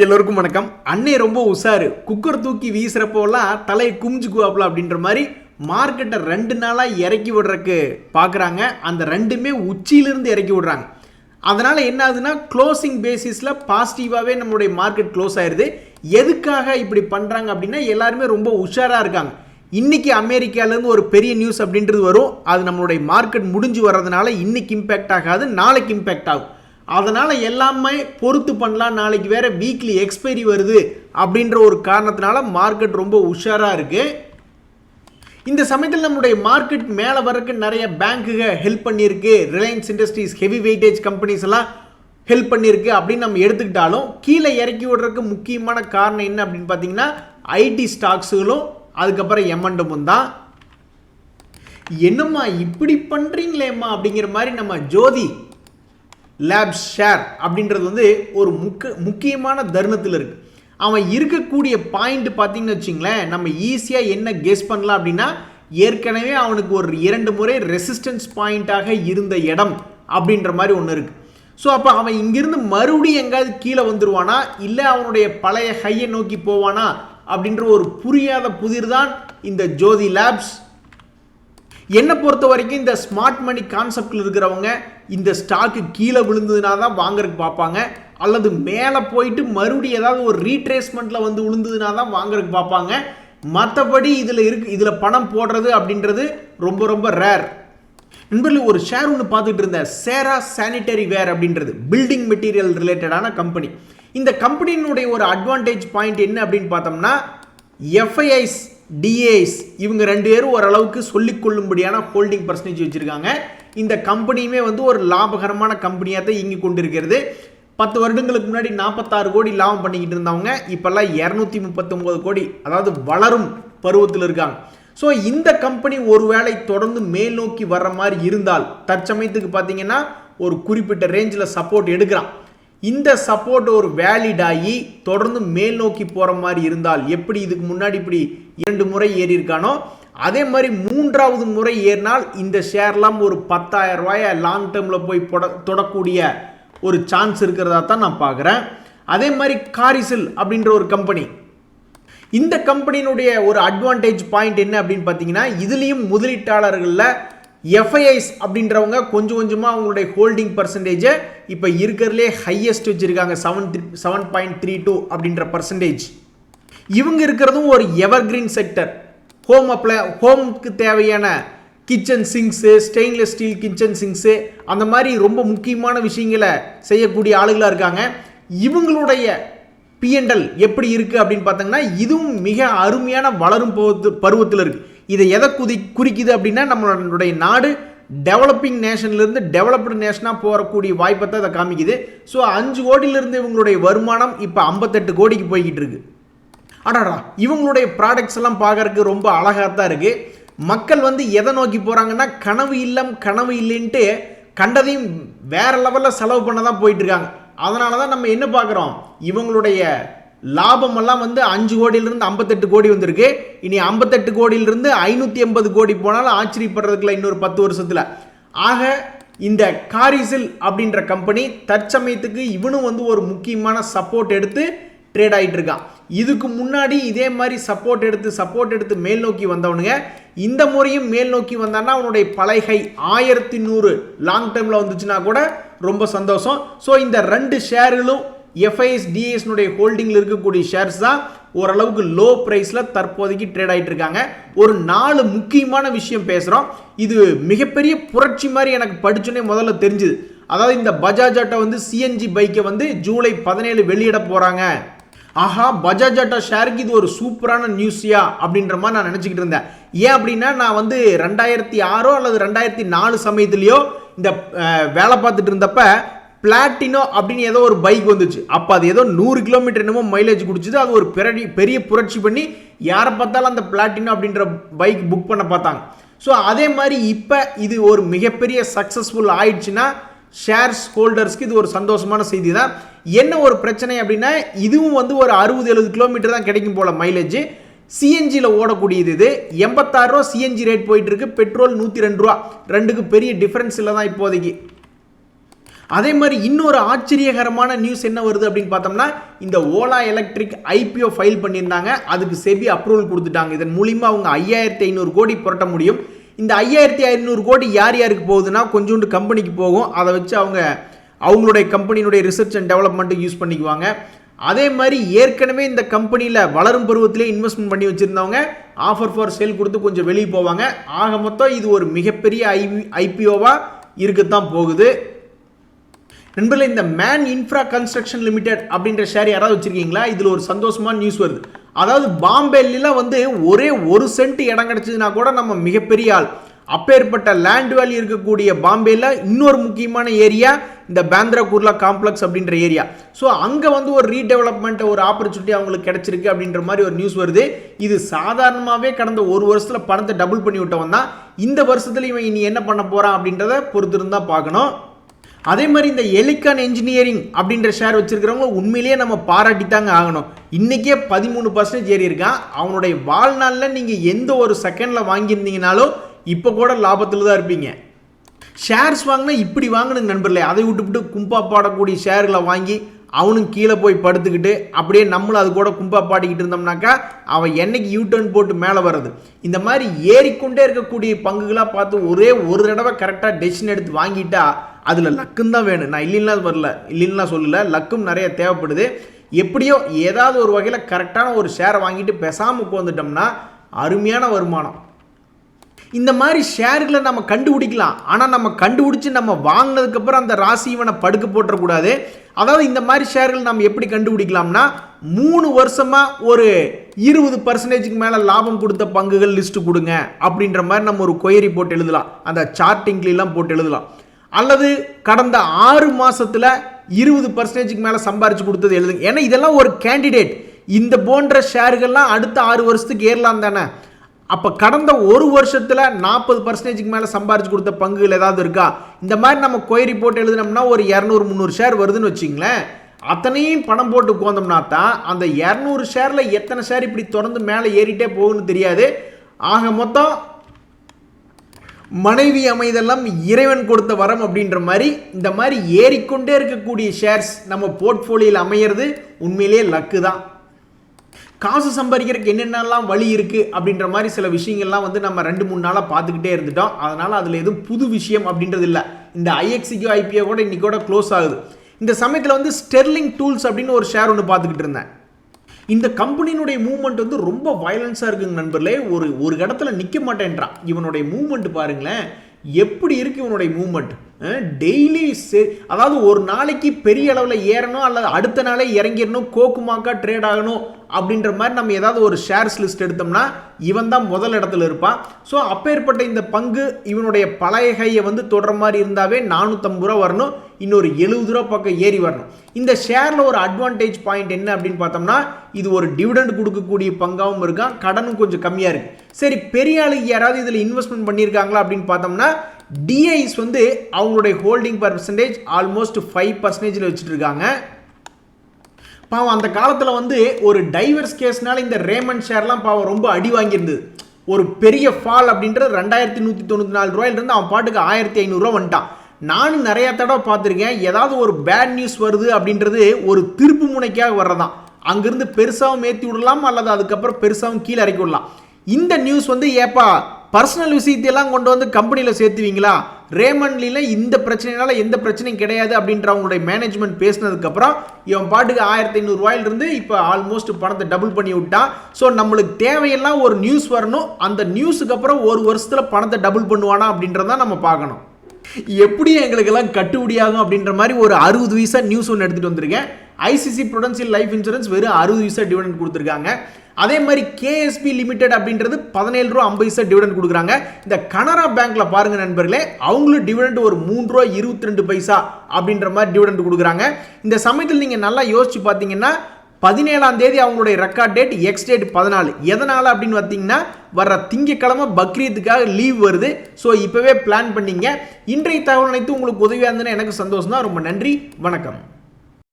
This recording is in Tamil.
எல்லோருக்கும் வணக்கம். அன்னை ரொம்ப உஷாரு, குக்கர் தூக்கி வீசுறப்போலாம் தலையை குமிஞ்சுக்குவாப்ல அப்படின்ற மாதிரி மார்க்கெட்டை 2 நாளாக இறக்கி விடுறதுக்கு பார்க்குறாங்க. அந்த ரெண்டுமே உச்சியிலிருந்து இறக்கி விடுறாங்க. அதனால் என்ன ஆகுதுன்னா க்ளோசிங் பேசிஸில் பாசிட்டிவாகவே நம்மளுடைய மார்க்கெட் க்ளோஸ் ஆயிடுது. எதுக்காக இப்படி பண்ணுறாங்க அப்படின்னா எல்லாருமே ரொம்ப உஷாராக இருக்காங்க. இன்றைக்கி அமெரிக்காவிலேருந்து ஒரு பெரிய நியூஸ் அப்படின்றது வரும். அது நம்மளுடைய மார்க்கெட் முடிஞ்சு வர்றதுனால இன்றைக்கி இம்பேக்ட் ஆகாது, நாளைக்கு இம்பேக்ட் ஆகும். அதனால் எல்லாமே பொறுத்து பண்ணலாம். நாளைக்கு வேறு வீக்லி எக்ஸ்பைரி வருது அப்படின்ற ஒரு காரணத்தினால மார்க்கெட் ரொம்ப உஷாராக இருக்குது. இந்த சமயத்தில் நம்மளுடைய மார்க்கெட் மேலே வர்றதுக்கு நிறைய பேங்க்குக ஹெல்ப் பண்ணியிருக்கு. Reliance industries, heavy weightage companies எல்லாம் ஹெல்ப் பண்ணியிருக்கு அப்படின்னு நம்ம எடுத்துக்கிட்டாலும் கீழே இறக்கி விடுறதுக்கு முக்கியமான காரணம் என்ன அப்படின்னு பார்த்தீங்கன்னா ஐடி ஸ்டாக்ஸுகளும் அதுக்கப்புறம் எம்என்டமும் தான். என்னம்மா இப்படி பண்ணுறீங்களேம்மா அப்படிங்கிற மாதிரி நம்ம ஜோதி லேப்ஸ் ஷேர் அப்படின்றது வந்து ஒரு முக்கியமான தருணத்தில் இருக்குது. அவன் இருக்கக்கூடிய பாயிண்ட் பார்த்தீங்கன்னு வச்சிங்களேன், நம்ம ஈஸியாக என்ன கெஸ் பண்ணலாம் அப்படின்னா ஏற்கனவே அவனுக்கு ஒரு 2 முறை ரெசிஸ்டன்ஸ் பாயிண்ட்டாக இருந்த இடம் அப்படின்ற மாதிரி ஒன்று இருக்குது. ஸோ அப்போ அவன் இங்கிருந்து மறுபடியும் எங்காவது கீழே வந்துடுவானா இல்லை அவனுடைய பழைய ஹையை நோக்கி போவானா அப்படின்ற ஒரு புரியாத புதிர் தான் இந்த ஜோதி லேப்ஸ். என்னை பொறுத்த வரைக்கும் இந்த ஸ்மார்ட் மணி கான்செப்டில் இருக்கிறவங்க இந்த ஸ்டாக்கு கீழே விழுந்ததுனா தான் வாங்குறதுக்கு பார்ப்பாங்க, அல்லது மேலே போயிட்டு மறுபடியும் ஏதாவது ஒரு ரீட்ரேஸ்மெண்ட்டில் வந்து விழுந்ததுனா தான் வாங்குறதுக்கு பார்ப்பாங்க. மற்றபடி இதில் பணம் போடுறது அப்படின்றது ரொம்ப ரொம்ப ரேர். நண்பர்களே, ஒரு ஷேர் ஒன்று பார்த்துட்டு இருந்தேன், சேரா சானிட்டரி வேர் அப்படின்றது பில்டிங் மெட்டீரியல் ரிலேட்டடான கம்பெனி. இந்த கம்பெனியினுடைய ஒரு அட்வான்டேஜ் பாயிண்ட் என்ன அப்படின்னு பார்த்தோம்னா எஃப்ஐஐஸ் டிஏஎஸ் இவங்க 2 பேரும் ஓரளவுக்கு சொல்லிக்கொள்ளும்படியான ஹோல்டிங் பர்சன்டேஜ் வச்சுருக்காங்க. இந்த கம்பெனியுமே வந்து ஒரு லாபகரமான கம்பெனியாக தான் இயங்கி கொண்டிருக்கிறது. 10 வருடங்களுக்கு முன்னாடி 46 கோடி லாபம் பண்ணிக்கிட்டு இருந்தவங்க இப்போல்லாம் 239 கோடி, அதாவது வளரும் பருவத்தில் இருக்காங்க. ஸோ இந்த கம்பெனி ஒருவேளை தொடர்ந்து மேல் நோக்கி வர்ற மாதிரி இருந்தால் தற்சமயத்துக்கு பார்த்தீங்கன்னா ஒரு குறிப்பிட்ட ரேஞ்சில் சப்போர்ட் எடுக்கிறான். இந்த சப்போர்ட் ஒரு வேலிட் ஆகி தொடர்ந்து மேல் நோக்கி போகிற மாதிரி இருந்தால், எப்படி இதுக்கு முன்னாடி இப்படி 2 முறை ஏறி இருக்கானோ அதே மாதிரி 3வது முறை ஏறினால் இந்த ஷேர்லாம் ஒரு 10,000 ரூபாயை லாங் டேர்மில் போய் தொடக்கூடிய ஒரு சான்ஸ் இருக்கிறதா தான் நான் பார்க்குறேன். அதே மாதிரி காரிசில் அப்படின்ற ஒரு கம்பெனி, இந்த கம்பெனியினுடைய ஒரு அட்வான்டேஜ் பாயிண்ட் என்ன அப்படின்னு பார்த்தீங்கன்னா இதுலேயும் முதலீட்டாளர்களில் எஃப்ஐஐஸ் அப்படின்றவங்க கொஞ்சம் கொஞ்சமாக அவங்களுடைய ஹோல்டிங் பர்சன்டேஜை இப்போ இருக்கிறதுலே ஹையஸ்ட் வச்சுருக்காங்க, 7.32 அப்படின்ற பர்சன்டேஜ். இவங்க இருக்கிறதும் ஒரு எவர்கிரீன் செக்டர். ஹோமுக்கு தேவையான kitchen sinks, stainless steel kitchen sinks, அந்த மாதிரி ரொம்ப முக்கியமான விஷயங்களை செய்யக்கூடிய ஆளுகளாக இருக்காங்க. இவங்களுடைய பிஎன்எல் எப்படி இருக்குது அப்படின்னு பார்த்தீங்கன்னா இதுவும் மிக அருமையான வளரும் பருவத்தில் இருக்குது. இதை எதை குறிக்குது அப்படின்னா நம்மளுடைய நாடு டெவலப்பிங் நேஷன்லேருந்து டெவலப்டு நேஷனாக போகக்கூடிய வாய்ப்பை தான் அதை காமிக்குது. ஸோ 5 கோடியிலிருந்து இவங்களுடைய வருமானம் இப்போ 58 கோடிக்கு போய்கிட்டு இருக்கு. அடாடா, இவங்களுடைய ப்ராடக்ட்ஸ் எல்லாம் பார்க்கறதுக்கு ரொம்ப அழகாக தான் இருக்குது. மக்கள் வந்து எதை நோக்கி போகிறாங்கன்னா கனவு இல்லைன்ட்டு கண்டதையும் வேற லெவலில் செலவு பண்ண தான் போயிட்டு இருக்காங்க. அதனால தான் நம்ம என்ன பார்க்குறோம், இவங்களுடைய லாபமெல்லாம் வந்து 5 கோடியிலிருந்து 58 கோடி வந்திருக்கு. இனி 58 கோடியிலிருந்து 580 கோடி போனாலும் ஆச்சரியப்படுறதுக்குள்ள இன்னொரு 10 வருஷத்தில். ஆக இந்த காரிசில் அப்படின்ற கம்பெனி தற்சமயத்துக்கு இவனும் வந்து ஒரு முக்கியமான சப்போர்ட் எடுத்து ட்ரேட் ஆகிட்டு இருக்கான். இதுக்கு முன்னாடி இதே மாதிரி சப்போர்ட் எடுத்து மேல் நோக்கி வந்தவனுங்க இந்த முறையும் மேல் நோக்கி வந்தான்னா அவனுடைய பழைய 1100 லாங் டேர்மில் வந்துச்சுன்னா கூட ரொம்ப சந்தோஷம். ஸோ இந்த 2 ஷேர்களும் எஃப்ஐஎஸ் டிஎஸ்னுடைய ஹோல்டிங்கில் இருக்கக்கூடிய ஷேர்ஸ் தான் ஓரளவுக்கு லோ ப்ரைஸில் தற்போதைக்கு ட்ரேட் ஆகிட்டு இருக்காங்க. ஒரு 4 முக்கியமான விஷயம் பேசுகிறோம். இது மிகப்பெரிய புரட்சி மாதிரி எனக்கு படிச்சோன்னே முதல்ல தெரிஞ்சுது. அதாவது இந்த பஜாஜ் ஆட்டோ வந்து சிஎன்ஜி பைக்கை வந்து ஜூலை 17 வெளியிட போகிறாங்க. ஆஹா, பஜாஜ் ஆட்டோ ஷேருக்கு இது ஒரு சூப்பரான நியூஸியா அப்படின்ற மாதிரி நான் நினச்சிக்கிட்டு இருந்தேன். ஏன் அப்படின்னா நான் வந்து 2006 அல்லது 2004 சமயத்துலேயோ இந்த வேலை பார்த்துட்டு இருந்தப்ப பிளாட்டினோ அப்படின்னு ஏதோ ஒரு பைக் வந்துச்சு. அப்போ அது ஏதோ 100 கிலோமீட்டர் என்னமோ மைலேஜ் குடிச்சுது. அது ஒரு பெரிய புரட்சி பண்ணி யாரை பார்த்தாலும் அந்த பிளாட்டினோ அப்படின்ற பைக் புக் பண்ண பார்த்தாங்க. ஸோ அதே மாதிரி இப்போ இது ஒரு மிகப்பெரிய சக்ஸஸ்ஃபுல் ஆயிடுச்சுன்னா ஷேர்ஸ் ஹோல்டர்ஸ்க்கு இது ஒரு சந்தோஷமான செய்தி தான். என்ன ஒரு பிரச்சனை அப்படின்னா இதுவும் வந்து ஒரு 60-70 கிலோமீட்டர் தான் கிடைக்கும் போல மைலேஜ். சிஎன்ஜியில் ஓடக்கூடியது இது 86 ரூபா சிஎன்ஜி ரேட் போயிட்டு இருக்கு. பெட்ரோல் 102 ரூபா. ரெண்டுக்கு பெரிய டிஃபரன்ஸ் இல்லை தான் இப்போதைக்கு. அதே மாதிரி இன்னொரு ஆச்சரியகரமான நியூஸ் என்ன வருது அப்படின்னு பார்த்தோம்னா, இந்த ஓலா எலக்ட்ரிக் ஐபிஓ ஃபைல் பண்ணியிருந்தாங்க. அதுக்கு செபி அப்ரூவல் கொடுத்துட்டாங்க. இதன் மூலியமா அவங்க 5500 கோடி புரட்ட முடியும். இந்த 5500 கோடி யார் யாருக்கு போகுதுன்னா, கொஞ்சோண்டு கம்பெனிக்கு போகும். அதை வச்சு அவங்களுடைய கம்பெனியினுடைய ரிசர்ச் அண்ட் டெவலப்மெண்ட்டுக்கு யூஸ் பண்ணிக்குவாங்க. அதே மாதிரி ஏற்கனவே இந்த கம்பெனியில் வளரும் பருவத்திலே இன்வெஸ்ட்மெண்ட் பண்ணி வச்சுருந்தவங்க ஆஃபர் ஃபார் சேல் கொடுத்து கொஞ்சம் வெளியே போவாங்க. ஆக மொத்தம் இது ஒரு மிகப்பெரிய ஐபிஓவாக இருக்கத்தான் போகுது. நண்பர்களே, இந்த மேன் இன்ஃப்ரா கன்ஸ்ட்ரக்ஷன் லிமிடெட் அப்படின்ற ஷேர் யாராவது வச்சிருக்கீங்களா? இதில் ஒரு சந்தோஷமான நியூஸ் வருது. அதாவது பாம்பேல ஒரே 1 சென்ட் இடம் கிடைச்சதுன்னா கூட நம்ம மிகப்பெரிய ஆள். அப்பேற்பட்ட லேண்ட் வேல்யூ இருக்கக்கூடிய பாம்பேல இன்னொரு முக்கியமான ஏரியா இந்த பேந்திரா குர்லா காம்ப்ளெக்ஸ் அப்படின்ற ஏரியா. ஸோ அங்கே ஒரு ரீடெவலப்மெண்ட் ஒரு ஆப்பர்ச்சுனிட்டி அவங்களுக்கு கிடைச்சிருக்கு அப்படின்ற மாதிரி ஒரு நியூஸ் வருது. இது சாதாரணமாகவே கடந்த 1 வருஷத்தில் பணத்தை டபுள் பண்ணி விட்டவன் தான். இந்த வருஷத்துல இவன் இனி என்ன பண்ண போறான் அப்படின்றத பொறுத்திருந்தா பார்க்கணும். அதே மாதிரி இந்த எலிகான் என்ஜினியரிங் அப்படின்ற ஷேர் வச்சிருக்கிறவங்க உண்மையிலேயே நம்ம பாராட்டித்தாங்க ஆகணும். இன்னைக்கே 13% ஏறி இருக்கான். அவனுடைய வாழ்நாளில் நீங்கள் எந்த ஒரு செகண்டில் வாங்கியிருந்தீங்கனாலும் இப்போ கூட லாபத்தில் தான் இருப்பீங்க. ஷேர்ஸ் வாங்கினா இப்படி வாங்கணுங்க நண்பர்களே. அதை விட்டுவிட்டு கும்பா பாடக்கூடிய ஷேர்களை வாங்கி அவனும் கீழே போய் படுத்துக்கிட்டு அப்படியே நம்மளும் அது கூட கும்பா பாடிக்கிட்டு இருந்தோம்னாக்கா அவன் என்னைக்கு யூ டர்ன் போட்டு மேலே வர்றது. இந்த மாதிரி ஏறிக்கொண்டே இருக்கக்கூடிய பங்குகளாக பார்த்து ஒரே ஒரு தடவை கரெக்டாக டெசிஷன் எடுத்து வாங்கிட்டா அதில் லக்கும் தான் வேணும். நான் இல்லைன்னா சொல்லலை, லக்கும் நிறைய தேவைப்படுது. எப்படியோ ஏதாவது ஒரு வகையில் கரெக்டான ஒரு ஷேரை வாங்கிட்டு பேசாமல் உட்காந்துட்டோம்னா அருமையான வருமானம். இந்த மாதிரி ஷேர்களை நம்ம கண்டுபிடிக்கலாம். ஆனால் நம்ம கண்டுபிடிச்சி நம்ம வாங்கினதுக்கப்புறம் அந்த ராசி இவனை படுக்க போட்டுறக்கூடாது. அதாவது இந்த மாதிரி ஷேர்கள் நம்ம எப்படி கண்டுபிடிக்கலாம்னா, 3 வருஷமாக ஒரு 20% மேலே லாபம் கொடுத்த பங்குகள் லிஸ்ட்டு கொடுங்க அப்படின்ற மாதிரி நம்ம ஒரு கொயரி போட்டு எழுதலாம். அந்த சார்ட்டிங்லாம் போட்டு எழுதலாம். அல்லது கடந்த 6 மாதத்தில் 20% மேலே சம்பாரிச்சு கொடுத்தது எழுதுங்க. ஏன்னா இதெல்லாம் ஒரு கேண்டிடேட். இந்த போன்ற ஷேர்கள்லாம் அடுத்த 6 வருஷத்துக்கு ஏறலாம் தானே. அப்போ கடந்த 1 வருஷத்தில் 40% மேலே சம்பாரிச்சு கொடுத்த பங்குகள் ஏதாவது இருக்கா? இந்த மாதிரி நம்ம கொயரி போட்டு எழுதினோம்னா ஒரு 200-300 ஷேர் வருதுன்னு வச்சிங்களேன். அத்தனையும் பணம் போட்டு உட்காந்தோம்னா தான் அந்த 200 ஷேரில் எத்தனை ஷேர் இப்படி தொடர்ந்து மேலே ஏறிட்டே போகுன்னு தெரியாது. ஆக மொத்தம் மனைவி அமைதெல்லாம் இறைவன் கொடுத்த வரம் அப்படின்ற மாதிரி இந்த மாதிரி ஏறிக்கொண்டே இருக்கக்கூடிய ஷேர்ஸ் நம்ம போர்ட்ஃபோலியோவில் அமையிறது உண்மையிலேயே லக்கு தான். காசு சம்பாதிக்கிறதுக்கு என்னென்னலாம் வழி இருக்குது அப்படின்ற மாதிரி சில விஷயங்கள்லாம் நம்ம 2-3 நாளாக பார்த்துக்கிட்டே இருந்துட்டோம். அதனால் அதில் எதுவும் புது விஷயம் அப்படின்றது இல்லை. இந்த ஐஎக்ஸிக்யூ ஐபிஓ கூட இன்னைக்கு கூட க்ளோஸ் ஆகுது. இந்த சமயத்தில் ஸ்டெர்லிங் டூல்ஸ் அப்படின்னு ஒரு ஷேர் ஒன்று பார்த்துக்கிட்டு இருந்தேன். இந்த கம்பெனியினுடைய மூவ்மெண்ட் ரொம்ப வயலன்ஸாக இருக்குங்க நண்பர்களே. ஒரு இடத்துல நிற்க மாட்டேன்றான். இவனுடைய மூவ்மெண்ட் பாருங்களேன் எப்படி இருக்கு. இவனுடைய மூவ்மெண்ட் டெய்லி அதாவது ஒரு நாளைக்கு பெரிய அளவில் ஏறணும் அல்லது அடுத்த நாளே இறங்கிடணும், கோக்குமாக்கா ட்ரேட் ஆகணும் அப்படின்ற மாதிரி நம்ம ஏதாவது ஒரு ஷேர்ஸ் லிஸ்ட் எடுத்தோம்னா இவன் தான் முதல் இடத்துல இருப்பான். ஸோ அப்பேற்பட்ட இந்த பங்கு இவனுடைய பழைய கையை தொடர மாதிரி இருந்தாவே 450 ரூபா வரணும், இன்னொரு 70 ரூபா பக்கம் ஏறி வரணும். இந்த ஷேரில் ஒரு அட்வான்டேஜ் பாயிண்ட் என்ன அப்படின்னு பார்த்தோம்னா, இது ஒரு டிவிடெண்ட் கொடுக்கக்கூடிய பங்காகவும் இருக்கான், கடனும் கொஞ்சம் கம்மியாக இருக்கு. சரி, பெரிய ஆளுக்கு யாராவது இதில் இன்வெஸ்ட்மெண்ட் பண்ணியிருக்காங்களா அப்படின்னு பார்த்தோம்னா, டிஐஸ் அவங்களுடைய ஹோல்டிங் பர்சன்டேஜ் ஆல்மோஸ்ட் 5% வச்சுட்டு இருக்காங்க. பாவம் அந்த காலத்தில் ஒரு டைவர்ஸ் கேஸ்னால இந்த ரேமண்ட் ஷேர்லாம் பாவம் ரொம்ப அடி வாங்கியிருந்தது. ஒரு பெரிய ஃபால் அப்படின்றது 2194 ரூபாயிலிருந்து அவன் பாட்டுக்கு 1500 ரூபா வந்துட்டான். நானும் நிறைய தடவை பார்த்துருக்கேன். ஏதாவது ஒரு பேட் நியூஸ் வருது அப்படின்றது ஒரு திருப்பு முனைக்காக வர்றதான். அங்கிருந்து பெருசாகவும் ஏற்றி விடலாம் அல்லது அதுக்கப்புறம் பெருசாகவும் கீழே இறக்கி விடலாம். இந்த நியூஸ் ஏப்பா பர்சனல் விஷயத்தையெல்லாம் கொண்டு கம்பெனியில் சேர்த்துவீங்களா? ரேமண்ட்ல இந்த பிரச்சனைனால எந்த பிரச்சனையும் கிடையாது அப்படின்ற அவங்களுடைய மேனேஜ்மெண்ட் பேசினதுக்கப்புறம் இவன் பாட்டுக்கு 1500 ரூபாயிலிருந்து இப்போ ஆல்மோஸ்ட் பணத்தை டபுள் பண்ணி விட்டான். ஸோ நம்மளுக்கு தேவையெல்லாம் ஒரு நியூஸ் வரணும். அந்த நியூஸுக்கு அப்புறம் 1 வருஷத்தில் பணத்தை டபுள் பண்ணுவானா அப்படின்றதான் நம்ம பார்க்கணும். எப்படி எங்களுக்கெல்லாம் கட்டுப்படியாகும் அப்படின்ற மாதிரி ஒரு 60 பைசா நியூஸ் ஒன்று எடுத்துகிட்டு வந்திருக்கேன். ஐசிசி ப்ரூடென்ஷியல் லைஃப் இன்சூரன்ஸ் வெறும் 60 பைசா டிவிடெண்ட் கொடுத்துருக்காங்க. அதே மாதிரி கேஎஸ்பி லிமிடெட் அப்படின்றது 17 ரூபா 50 பைசா டிவிடெண்ட் கொடுக்குறாங்க. இந்த கனரா பேங்க்ல பாருங்க நண்பர்களே, அவங்களும் டிவிடெண்ட் ஒரு 3 ரூபா 22 பைசா அப்படின்ற மாதிரி டிவிடெண்ட் கொடுக்குறாங்க. இந்த சமயத்தில் நீங்க நல்லா யோசிச்சு பார்த்தீங்கன்னா 17ஆம் தேதி அவங்களுடைய ரெக்கார்ட் டேட், எக்ஸ் டேட் 14. எதனால அப்படின்னு பார்த்தீங்கன்னா வர்ற திங்கக்கிழமை பக்ரீத்துக்காக லீவ் வருது. ஸோ இப்பவே பிளான் பண்ணீங்க. இன்றைய தகவல் அனைத்து உங்களுக்கு உதவியாக இருந்ததுன்னா எனக்கு சந்தோஷம் தான். ரொம்ப நன்றி, வணக்கம்.